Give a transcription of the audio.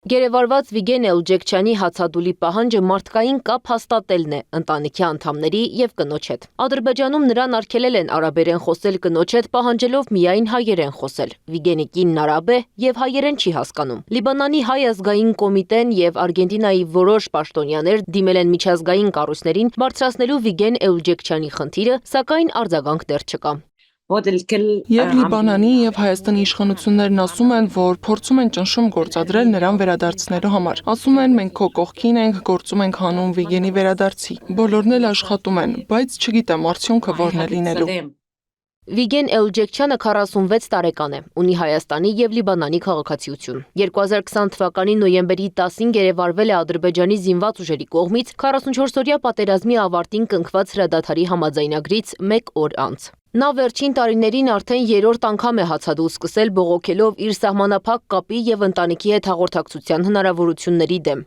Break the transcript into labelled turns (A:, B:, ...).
A: Գերեվարված Վիգեն Էլջեքչյանի հացադուլի պահանջը մարդկային կապ հաստատելն է ընտանիքի անդամների և կնոջ հետ։ Ադրբեջանում նրան արգելել են արաբերեն խոսել կնոջ հետ, պահանջելով միայն հայերեն խոսել։ Վիգենի կինն արաբ է և հայերեն չի հասկանում։ Լիբանանի Հայ ազգային կոմիտեն և Արգենտինայի որոշ պաշտոնյաներ դիմել են միջազգային կառույցներին բարձրացնելու Վիգեն Էլջեքչյանի խնդիրը, սակայն արձագանք դեռ չկա։
B: Եվ Լիբանանի և Հայաստանի իշխանություններն ասում են, որ փորձում են ճնշում գործադրել նրան վերադարձնելու համար։ Ասում են, մենք քո կողքին ենք, գործում ենք հանուն Վիգենի վերադարձի։ Բոլորն էլ աշխատում են, բայց չգիտեմ արդյունքը որն է լինելու։
A: Վիգեն Էլջեքչյանը 46 տարեկան է, ունի Հայաստանի և Լիբանանի քաղաքացիություն։ 2020 թվականի նոյեմբերի 10-ին գերեվարվել է Ադրբեջանի զինված ուժերի կողմից 44-օրյա պատերազմի ավարտին կնքված հրադադարի համաձայնագրից 1 օր անց։ Նա վերջին տարիներին արդեն 3-րդ անգամ է հացադուլ սկսել բողոքելով իր սահմանափակ կապի և ընտանիքի հետ հաղորդակցության հնարավորությունների դեմ։